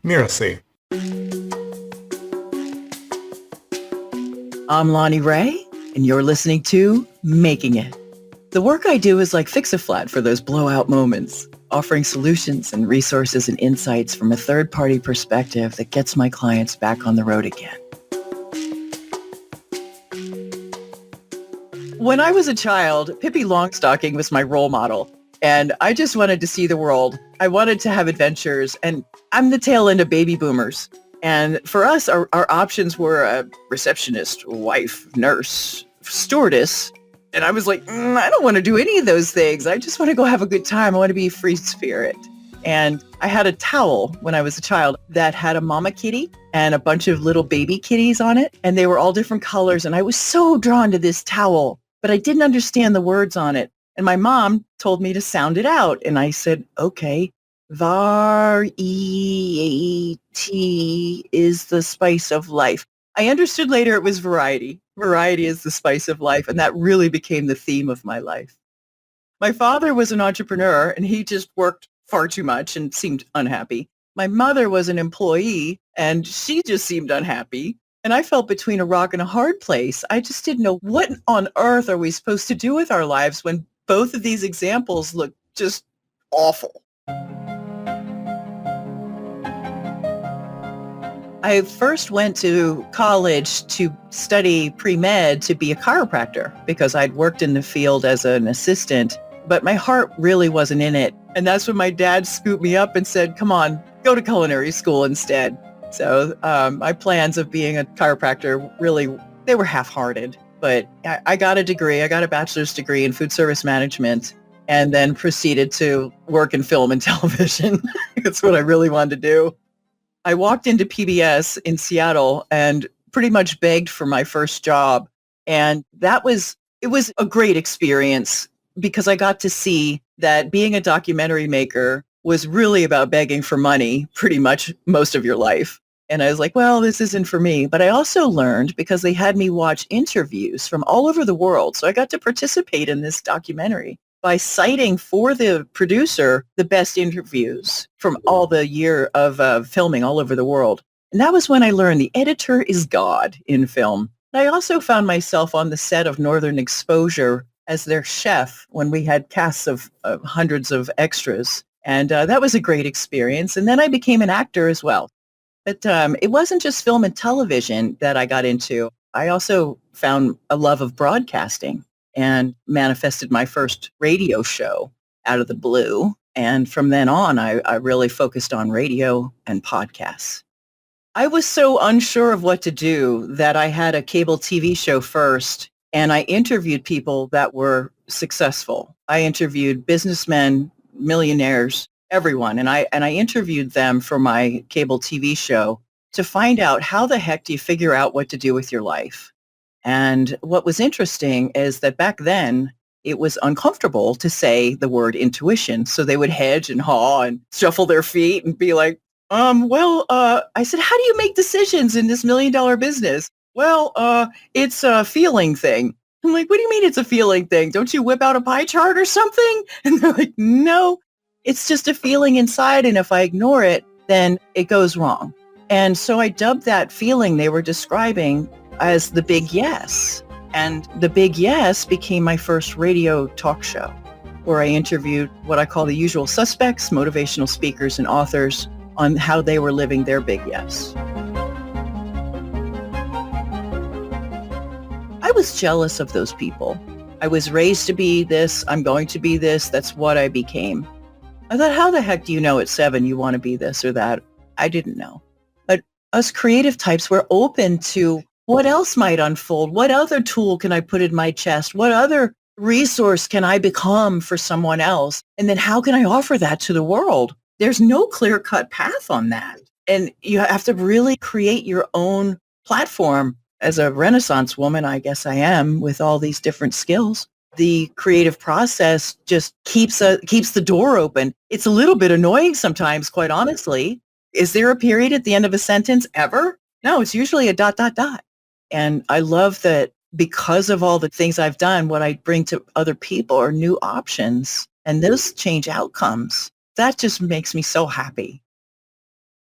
Miracy. I'm Lonnie Ray, and you're listening to Making It. The work I do is like Fix-A-Flat for those blowout moments, offering solutions and resources and insights from a third-party perspective that gets my clients back on the road again. When I was a child, Pippi Longstocking was my role model, and I just wanted to see the world. I wanted to have adventures, and I'm the tail end of baby boomers. And for us, our options were a receptionist, wife, nurse, stewardess. And I was like, I don't want to do any of those things. I just want to go have a good time. I want to be a free spirit. And I had a towel when I was a child that had a mama kitty and a bunch of little baby kitties on it. And they were all different colors. And I was so drawn to this towel, but I didn't understand the words on it. And my mom told me to sound it out. And I said, okay. Var-E-A-T is the spice of life. I understood later it was variety. Variety is the spice of life. And that really became the theme of my life. My father was an entrepreneur and he just worked far too much and seemed unhappy. My mother was an employee and she just seemed unhappy. And I felt between a rock and a hard place. I just didn't know what on earth are we supposed to do with our lives when both of these examples look just awful. I first went to college to study pre-med to be a chiropractor because I'd worked in the field as an assistant, but my heart really wasn't in it. And that's when my dad scooped me up and said, come on, go to culinary school instead. So my plans of being a chiropractor really, they were half-hearted. But I got a degree. I got a bachelor's degree in food service management and then proceeded to work in film and television. That's what I really wanted to do. I walked into PBS in Seattle and pretty much begged for my first job. And it was a great experience because I got to see that being a documentary maker was really about begging for money pretty much most of your life. And I was like, well, this isn't for me. But I also learned because they had me watch interviews from all over the world. So I got to participate in this documentary by citing for the producer the best interviews from all the year of filming all over the world. And that was when I learned the editor is God in film. I also found myself on the set of Northern Exposure as their chef when we had casts of hundreds of extras. And that was a great experience. And then I became an actor as well. But it wasn't just film and television that I got into. I also found a love of broadcasting and manifested my first radio show out of the blue. And from then on, I really focused on radio and podcasts. I was so unsure of what to do that I had a cable TV show first, and I interviewed people that were successful. I interviewed businessmen, millionaires, everyone, and I interviewed them for my cable TV show to find out how the heck do you figure out what to do with your life. And what was interesting is that back then, it was uncomfortable to say the word intuition. So they would hedge and haw and shuffle their feet and be like, I said, how do you make decisions in this $1 million business? Well, it's a feeling thing. I'm like, what do you mean it's a feeling thing? Don't you whip out a pie chart or something? And they're like, no, it's just a feeling inside. And if I ignore it, then it goes wrong. And so I dubbed that feeling they were describing as the Big Yes. And the Big Yes became my first radio talk show where I interviewed what I call the usual suspects, motivational speakers and authors on how they were living their Big Yes. I was jealous of those people. I was raised to be this. I'm going to be this. That's what I became. I thought, how the heck do you know at 7 you want to be this or that? I didn't know. But us creative types were open to what else might unfold? What other tool can I put in my chest? What other resource can I become for someone else? And then how can I offer that to the world? There's no clear-cut path on that. And you have to really create your own platform. As a Renaissance woman, I guess I am, with all these different skills. The creative process just keeps the door open. It's a little bit annoying sometimes, quite honestly. Is there a period at the end of a sentence ever? No, it's usually a ... And I love that because of all the things I've done, what I bring to other people are new options, and those change outcomes. That just makes me so happy.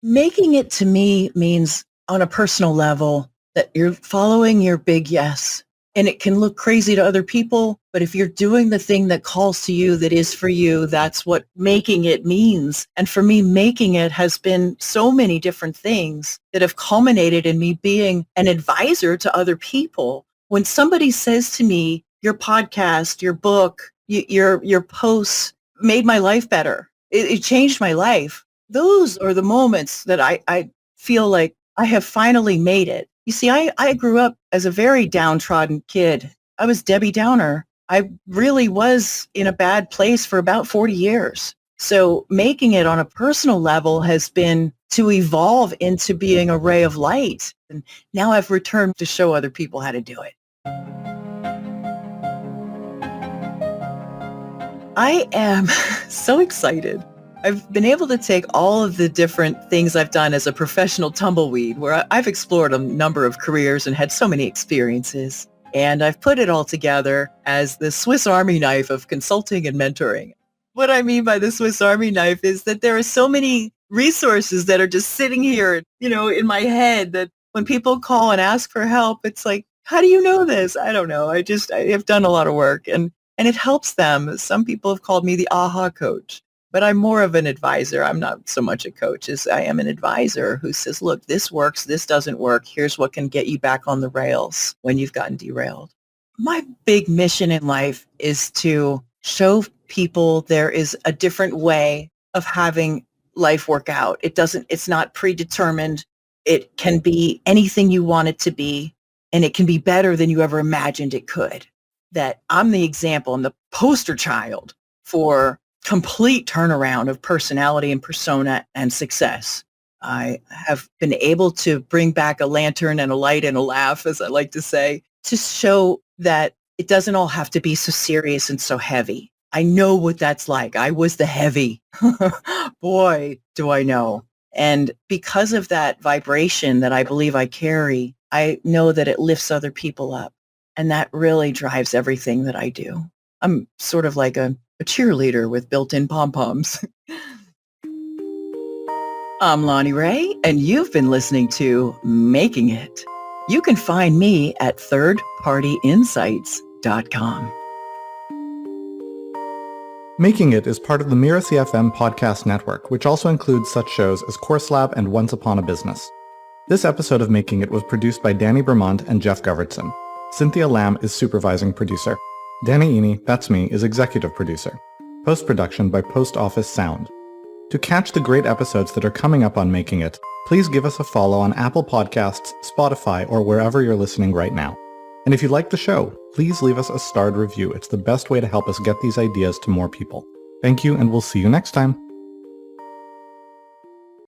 Making it to me means on a personal level that you're following your big yes. And it can look crazy to other people, but if you're doing the thing that calls to you, that is for you, that's what making it means. And for me, making it has been so many different things that have culminated in me being an advisor to other people. When somebody says to me, your podcast, your book, your posts made my life better. It changed my life. Those are the moments that I feel like I have finally made it. You see, I grew up as a very downtrodden kid. I was Debbie Downer. I really was in a bad place for about 40 years. So making it on a personal level has been to evolve into being a ray of light. And now I've returned to show other people how to do it. I am so excited. I've been able to take all of the different things I've done as a professional tumbleweed, where I've explored a number of careers and had so many experiences. And I've put it all together as the Swiss Army knife of consulting and mentoring. What I mean by the Swiss Army knife is that there are so many resources that are just sitting here, in my head, that when people call and ask for help, it's like, how do you know this? I don't know. I have done a lot of work and it helps them. Some people have called me the aha coach. But I'm more of an advisor. I'm not so much a coach as I am an advisor who says, look, this works, this doesn't work. Here's what can get you back on the rails when you've gotten derailed. My big mission in life is to show people there is a different way of having life work out. It's not predetermined. It can be anything you want it to be, and it can be better than you ever imagined it could. That I'm the example, I'm the poster child for complete turnaround of personality and persona and success. I have been able to bring back a lantern and a light and a laugh, as I like to say, to show that it doesn't all have to be so serious and so heavy. I know what that's like. I was the heavy. Boy, do I know. And because of that vibration that I believe I carry, I know that it lifts other people up. And that really drives everything that I do. I'm sort of like a cheerleader with built-in pom-poms. I'm Lonnie Ray, and you've been listening to Making It. You can find me at thirdpartyinsights.com. Making It is part of the Mira CFM podcast network, which also includes such shows as Course Lab and Once Upon a Business. This episode of Making It was produced by Danny Bermond and Jeff Govertson. Cynthia Lamb is supervising producer. Danny Eni, that's me, is executive producer. Post-production by Post Office Sound. To catch the great episodes that are coming up on Making It, please give us a follow on Apple Podcasts, Spotify, or wherever you're listening right now. And if you like the show, please leave us a starred review. It's the best way to help us get these ideas to more people. Thank you, and we'll see you next time.